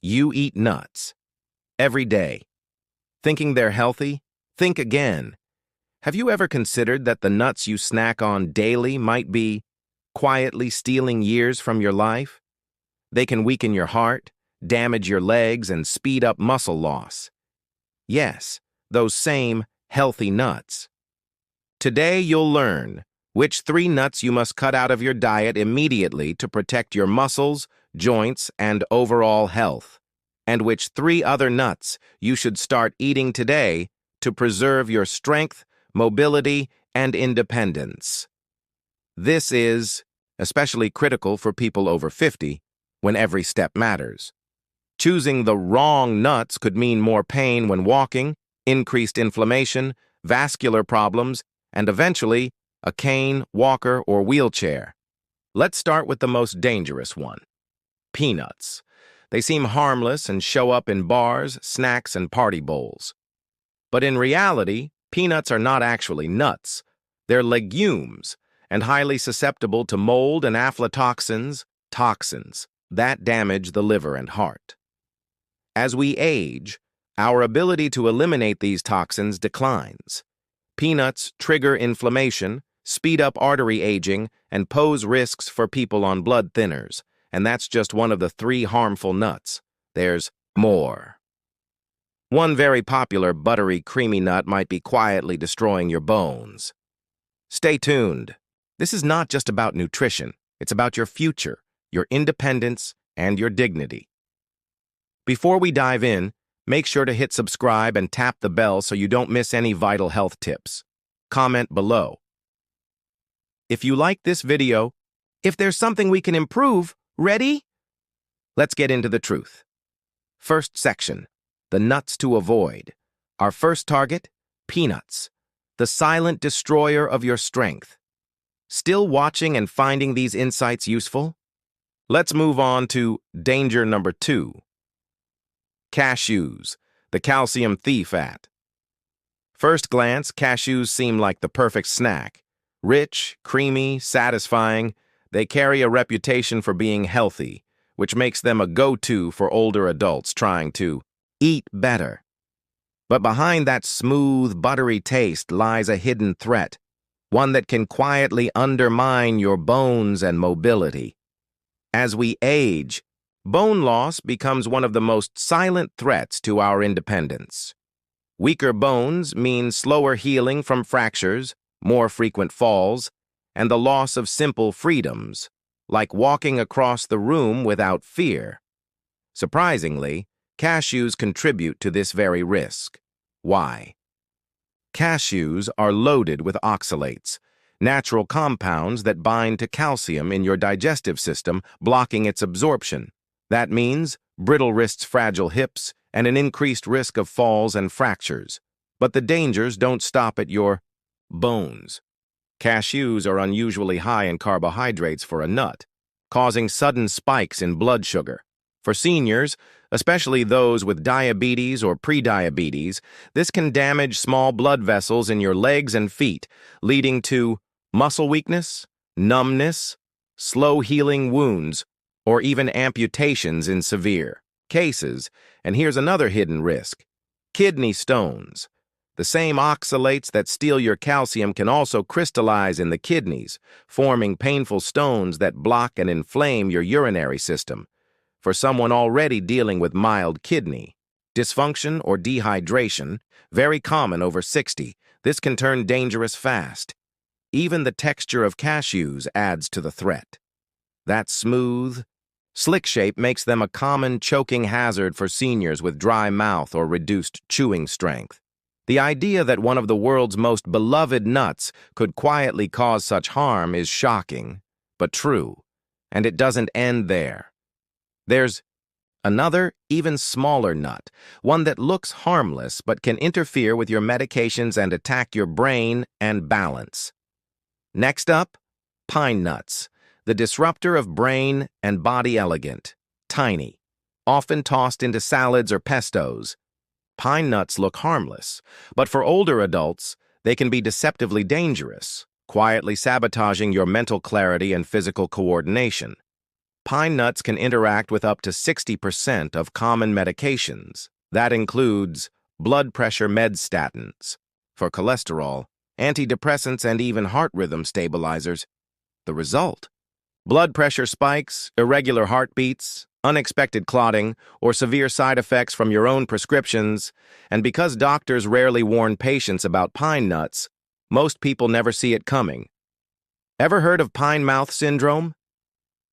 You eat nuts. Every day. Thinking they're healthy? Think again. Have you ever considered that the nuts you snack on daily might be quietly stealing years from your life? They can weaken your heart, damage your legs, and speed up muscle loss. Yes, those same healthy nuts. Today you'll learn which 3 nuts you must cut out of your diet immediately to protect your muscles, joints, and overall health, and which 3 other nuts you should start eating today to preserve your strength, mobility, and independence. This is especially critical for people over 50, when every step matters. Choosing the wrong nuts could mean more pain when walking, increased inflammation, vascular problems, and eventually a cane, walker, or wheelchair. Let's start with the most dangerous one: peanuts. They seem harmless and show up in bars, snacks, and party bowls. But in reality, peanuts are not actually nuts. They're legumes and highly susceptible to mold and aflatoxins, toxins, that damage the liver and heart. As we age, our ability to eliminate these toxins declines. Peanuts trigger inflammation, speed up artery aging, and pose risks for people on blood thinners. And that's just one of the 3 harmful nuts. There's more. One very popular buttery, creamy nut might be quietly destroying your bones. Stay tuned. This is not just about nutrition. It's about your future, your independence, and your dignity. Before we dive in, make sure to hit subscribe and tap the bell so you don't miss any vital health tips. Comment below. If you like this video, if there's something we can improve, ready? Let's get into the truth. First section, the nuts to avoid. Our first target, peanuts, the silent destroyer of your strength. Still watching and finding these insights useful? Let's move on to danger number 2. Cashews, the calcium thief at. First glance, cashews seem like the perfect snack. Rich, creamy, satisfying, they carry a reputation for being healthy, which makes them a go-to for older adults trying to eat better. But behind that smooth, buttery taste lies a hidden threat, one that can quietly undermine your bones and mobility. As we age, bone loss becomes one of the most silent threats to our independence. Weaker bones mean slower healing from fractures, more frequent falls, and the loss of simple freedoms, like walking across the room without fear. Surprisingly, cashews contribute to this very risk. Why? Cashews are loaded with oxalates, natural compounds that bind to calcium in your digestive system, blocking its absorption. That means brittle wrists, fragile hips, and an increased risk of falls and fractures. But the dangers don't stop at your bones. Cashews are unusually high in carbohydrates for a nut, causing sudden spikes in blood sugar. For seniors, especially those with diabetes or prediabetes, this can damage small blood vessels in your legs and feet, leading to muscle weakness, numbness, slow-healing wounds, or even amputations in severe cases. And here's another hidden risk: kidney stones. The same oxalates that steal your calcium can also crystallize in the kidneys, forming painful stones that block and inflame your urinary system. For someone already dealing with mild kidney dysfunction or dehydration, very common over 60, this can turn dangerous fast. Even the texture of cashews adds to the threat. That smooth, slick shape makes them a common choking hazard for seniors with dry mouth or reduced chewing strength. The idea that one of the world's most beloved nuts could quietly cause such harm is shocking, but true, and it doesn't end there. There's another, even smaller nut, one that looks harmless but can interfere with your medications and attack your brain and balance. Next up, pine nuts, the disruptor of brain and body. Elegant, tiny, often tossed into salads or pestos. Pine nuts look harmless, but for older adults, they can be deceptively dangerous, quietly sabotaging your mental clarity and physical coordination. Pine nuts can interact with up to 60% of common medications. That includes blood pressure medstatins, for cholesterol, antidepressants, and even heart rhythm stabilizers. The result? Blood pressure spikes, irregular heartbeats, unexpected clotting, or severe side effects from your own prescriptions. And because doctors rarely warn patients about pine nuts, most people never see it coming. Ever heard of pine mouth syndrome?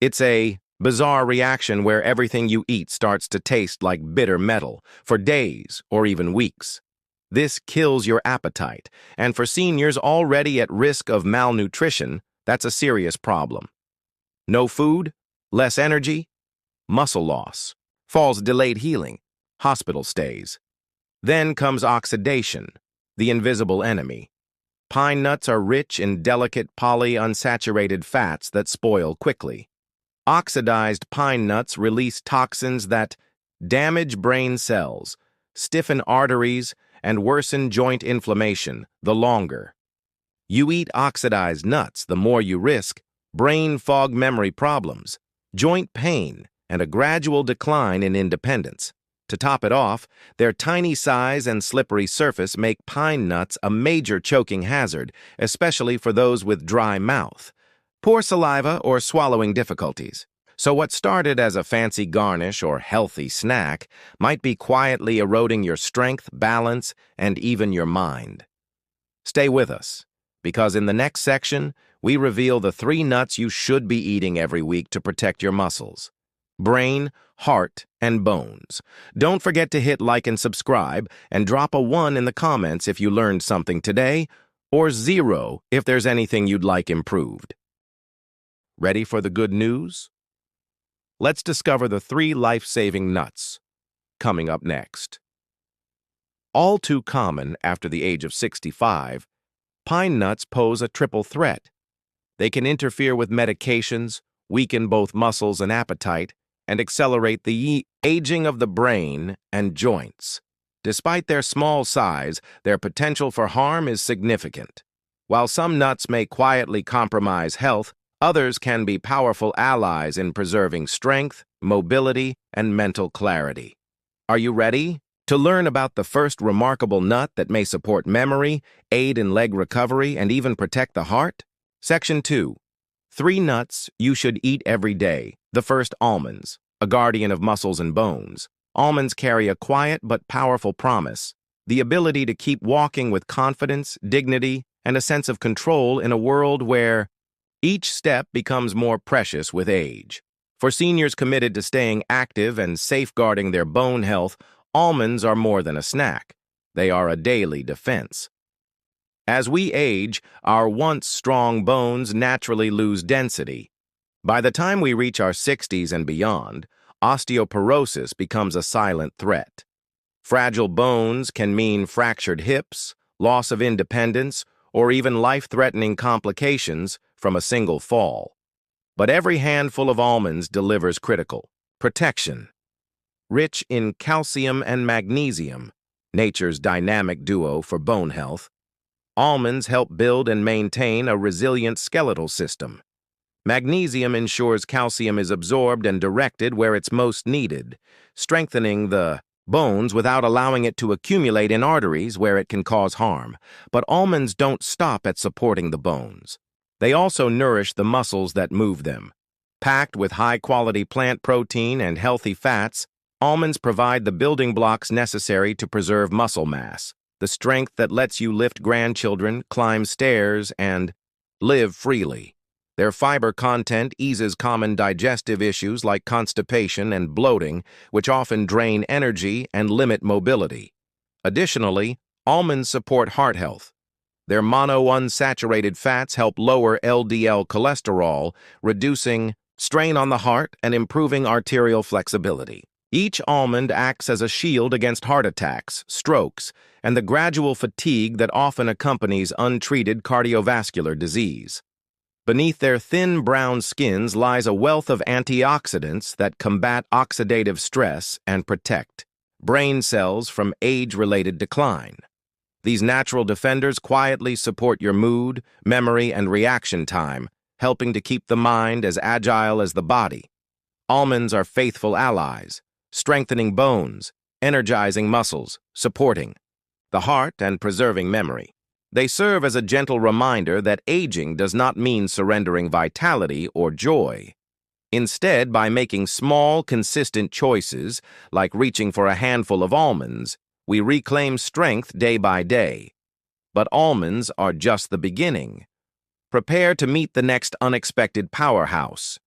It's a bizarre reaction where everything you eat starts to taste like bitter metal for days or even weeks. This kills your appetite, and for seniors already at risk of malnutrition, that's a serious problem. No food, less energy, muscle loss, falls delayed healing, hospital stays. Then comes oxidation, the invisible enemy. Pine nuts are rich in delicate polyunsaturated fats that spoil quickly. Oxidized pine nuts release toxins that damage brain cells, stiffen arteries, and worsen joint inflammation the longer you eat oxidized nuts, the more you risk brain fog, memory problems, joint pain, and a gradual decline in independence. To top it off, their tiny size and slippery surface make pine nuts a major choking hazard, especially for those with dry mouth, poor saliva, or swallowing difficulties. So what started as a fancy garnish or healthy snack might be quietly eroding your strength, balance, and even your mind. Stay with us, because in the next section, we reveal the 3 nuts you should be eating every week to protect your muscles, brain, heart, and bones. Don't forget to hit like and subscribe, and drop a 1 in the comments if you learned something today, or 0 if there's anything you'd like improved. Ready for the good news? Let's discover the 3 life-saving nuts, coming up next. All too common after the age of 65, pine nuts pose a triple threat. They can interfere with medications, weaken both muscles and appetite, and accelerate the aging of the brain and joints. Despite their small size, their potential for harm is significant. While some nuts may quietly compromise health, others can be powerful allies in preserving strength, mobility, and mental clarity. Are you ready to learn about the first remarkable nut that may support memory, aid in leg recovery, and even protect the heart? Section 2. 3 nuts you should eat every day. The first, almonds, a guardian of muscles and bones. Almonds carry a quiet but powerful promise, the ability to keep walking with confidence, dignity, and a sense of control in a world where each step becomes more precious with age. For seniors committed to staying active and safeguarding their bone health, almonds are more than a snack. They are a daily defense. As we age, our once strong bones naturally lose density. By the time we reach our 60s and beyond, osteoporosis becomes a silent threat. Fragile bones can mean fractured hips, loss of independence, or even life-threatening complications from a single fall. But every handful of almonds delivers critical protection. Rich in calcium and magnesium, nature's dynamic duo for bone health, almonds help build and maintain a resilient skeletal system. Magnesium ensures calcium is absorbed and directed where it's most needed, strengthening the bones without allowing it to accumulate in arteries where it can cause harm. But almonds don't stop at supporting the bones. They also nourish the muscles that move them. Packed with high-quality plant protein and healthy fats, almonds provide the building blocks necessary to preserve muscle mass, the strength that lets you lift grandchildren, climb stairs, and live freely. Their fiber content eases common digestive issues like constipation and bloating, which often drain energy and limit mobility. Additionally, almonds support heart health. Their monounsaturated fats help lower LDL cholesterol, reducing strain on the heart and improving arterial flexibility. Each almond acts as a shield against heart attacks, strokes, and the gradual fatigue that often accompanies untreated cardiovascular disease. Beneath their thin brown skins lies a wealth of antioxidants that combat oxidative stress and protect brain cells from age-related decline. These natural defenders quietly support your mood, memory, and reaction time, helping to keep the mind as agile as the body. Almonds are faithful allies, strengthening bones, energizing muscles, supporting the heart, and preserving memory. They serve as a gentle reminder that aging does not mean surrendering vitality or joy. Instead, by making small, consistent choices, like reaching for a handful of almonds, we reclaim strength day by day. But almonds are just the beginning. Prepare to meet the next unexpected powerhouse.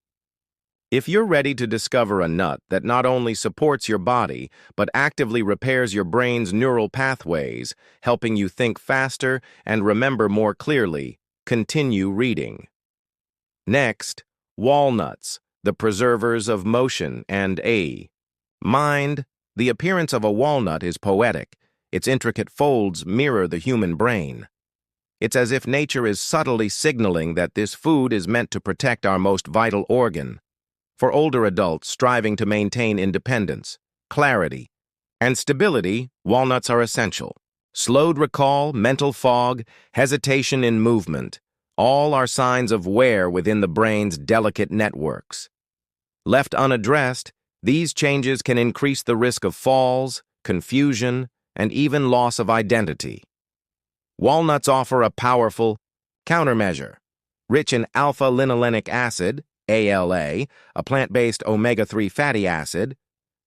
If you're ready to discover a nut that not only supports your body, but actively repairs your brain's neural pathways, helping you think faster and remember more clearly, continue reading. Next, walnuts, the preservers of motion and mind. The appearance of a walnut is poetic. Its intricate folds mirror the human brain. It's as if nature is subtly signaling that this food is meant to protect our most vital organ. For older adults striving to maintain independence, clarity, and stability, walnuts are essential. Slowed recall, mental fog, hesitation in movement, all are signs of wear within the brain's delicate networks. Left unaddressed, these changes can increase the risk of falls, confusion, and even loss of identity. Walnuts offer a powerful countermeasure. Rich in alpha-linolenic acid, ALA, a plant-based omega-3 fatty acid,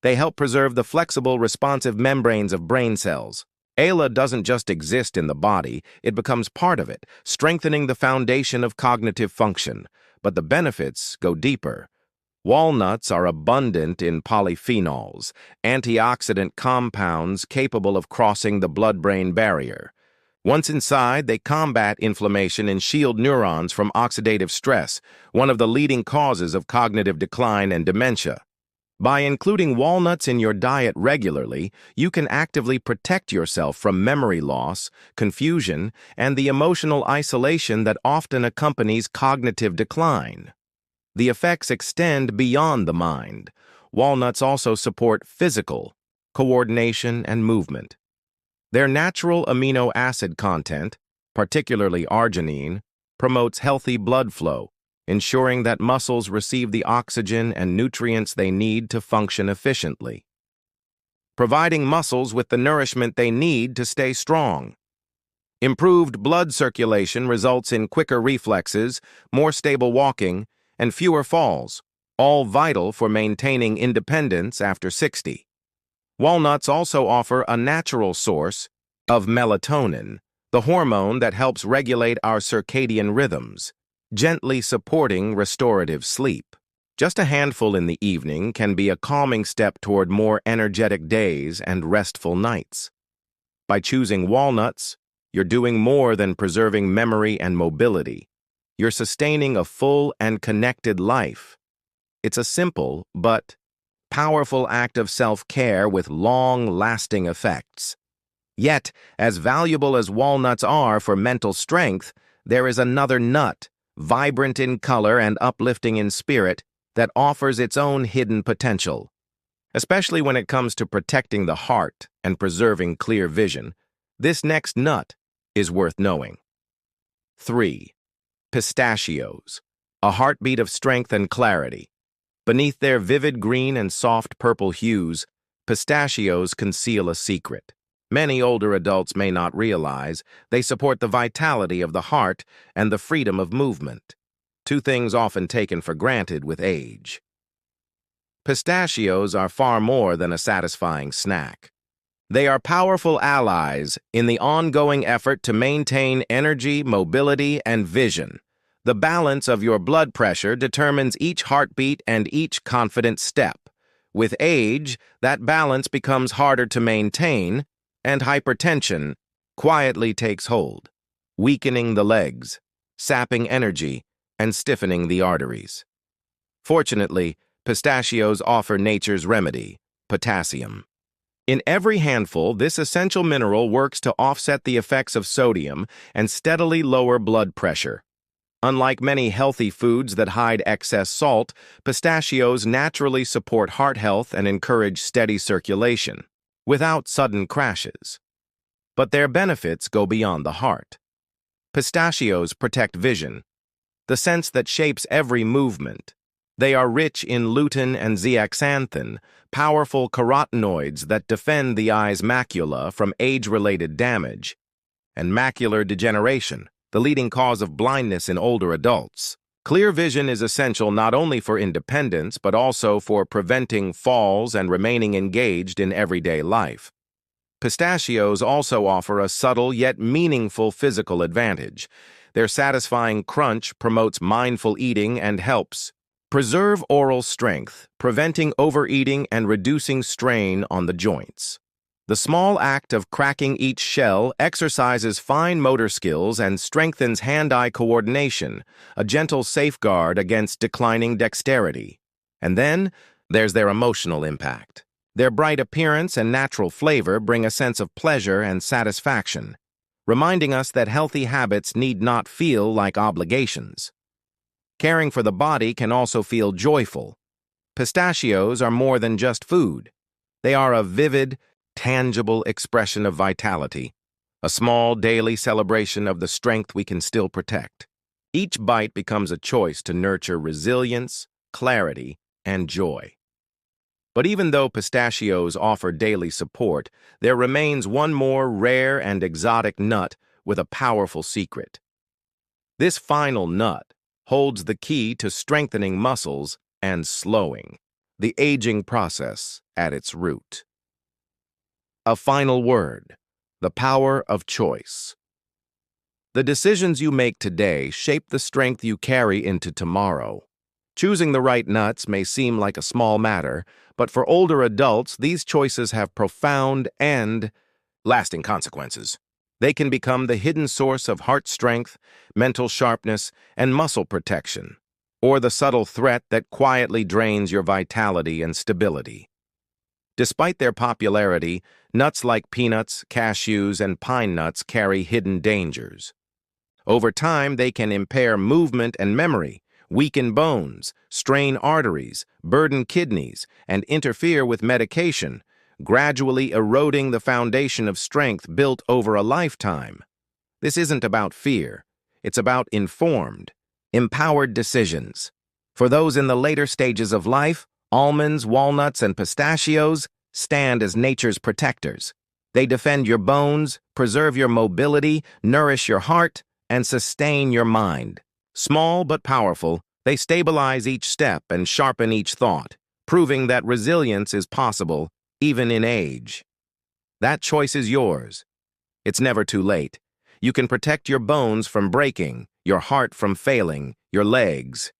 they help preserve the flexible, responsive membranes of brain cells. ALA doesn't just exist in the body, it becomes part of it, strengthening the foundation of cognitive function. But the benefits go deeper. Walnuts are abundant in polyphenols, antioxidant compounds capable of crossing the blood-brain barrier. Once inside, they combat inflammation and shield neurons from oxidative stress, one of the leading causes of cognitive decline and dementia. By including walnuts in your diet regularly, you can actively protect yourself from memory loss, confusion, and the emotional isolation that often accompanies cognitive decline. The effects extend beyond the mind. Walnuts also support physical coordination and movement. Their natural amino acid content, particularly arginine, promotes healthy blood flow, ensuring that muscles receive the oxygen and nutrients they need to function efficiently, providing muscles with the nourishment they need to stay strong. Improved blood circulation results in quicker reflexes, more stable walking, and fewer falls, all vital for maintaining independence after 60. Walnuts also offer a natural source of melatonin, the hormone that helps regulate our circadian rhythms, gently supporting restorative sleep. Just a handful in the evening can be a calming step toward more energetic days and restful nights. By choosing walnuts, you're doing more than preserving memory and mobility. You're sustaining a full and connected life. It's a simple but powerful act of self-care with long-lasting effects. Yet, as valuable as walnuts are for mental strength, there is another nut, vibrant in color and uplifting in spirit, that offers its own hidden potential. Especially when it comes to protecting the heart and preserving clear vision, this next nut is worth knowing. 3. Pistachios, a heartbeat of strength and clarity. Beneath their vivid green and soft purple hues, pistachios conceal a secret. Many older adults may not realize they support the vitality of the heart and the freedom of movement, two things often taken for granted with age. Pistachios are far more than a satisfying snack. They are powerful allies in the ongoing effort to maintain energy, mobility, and vision. The balance of your blood pressure determines each heartbeat and each confident step. With age, that balance becomes harder to maintain, and hypertension quietly takes hold, weakening the legs, sapping energy, and stiffening the arteries. Fortunately, pistachios offer nature's remedy, potassium. In every handful, this essential mineral works to offset the effects of sodium and steadily lower blood pressure. Unlike many healthy foods that hide excess salt, pistachios naturally support heart health and encourage steady circulation, without sudden crashes. But their benefits go beyond the heart. Pistachios protect vision, the sense that shapes every movement. They are rich in lutein and zeaxanthin, powerful carotenoids that defend the eye's macula from age-related damage, and macular degeneration, the leading cause of blindness in older adults. Clear vision is essential not only for independence but also for preventing falls and remaining engaged in everyday life. Pistachios also offer a subtle yet meaningful physical advantage. Their satisfying crunch promotes mindful eating and helps preserve oral strength, preventing overeating and reducing strain on the joints. The small act of cracking each shell exercises fine motor skills and strengthens hand-eye coordination, a gentle safeguard against declining dexterity. And then, there's their emotional impact. Their bright appearance and natural flavor bring a sense of pleasure and satisfaction, reminding us that healthy habits need not feel like obligations. Caring for the body can also feel joyful. Pistachios are more than just food. They are a vivid, tangible expression of vitality, a small daily celebration of the strength we can still protect. Each bite becomes a choice to nurture resilience, clarity, and joy. But even though pistachios offer daily support, there remains one more rare and exotic nut with a powerful secret. This final nut holds the key to strengthening muscles and slowing the aging process at its root. A final word: the power of choice. The decisions you make today shape the strength you carry into tomorrow. Choosing the right nuts may seem like a small matter, but for older adults, these choices have profound and lasting consequences. They can become the hidden source of heart strength, mental sharpness, and muscle protection, or the subtle threat that quietly drains your vitality and stability. Despite their popularity, nuts like peanuts, cashews, and pine nuts carry hidden dangers. Over time, they can impair movement and memory, weaken bones, strain arteries, burden kidneys, and interfere with medication, gradually eroding the foundation of strength built over a lifetime. This isn't about fear. It's about informed, empowered decisions. For those in the later stages of life, almonds, walnuts, and pistachios stand as nature's protectors. They defend your bones, preserve your mobility, nourish your heart, and sustain your mind. Small but powerful, they stabilize each step and sharpen each thought, proving that resilience is possible even in age. That choice is yours. It's never too late. You can protect your bones from breaking, your heart from failing, your legs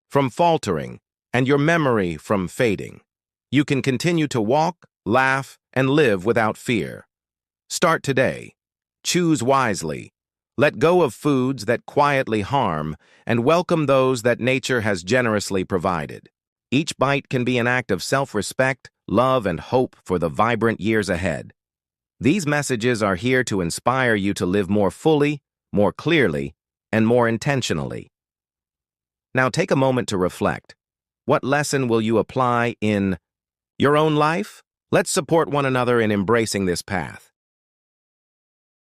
from faltering, and your memory from fading. You can continue to walk, laugh, and live without fear. Start today. Choose wisely. Let go of foods that quietly harm, and welcome those that nature has generously provided. Each bite can be an act of self-respect, love, and hope for the vibrant years ahead. These messages are here to inspire you to live more fully, more clearly, and more intentionally. Now take a moment to reflect. What lesson will you apply in your own life? Let's support one another in embracing this path.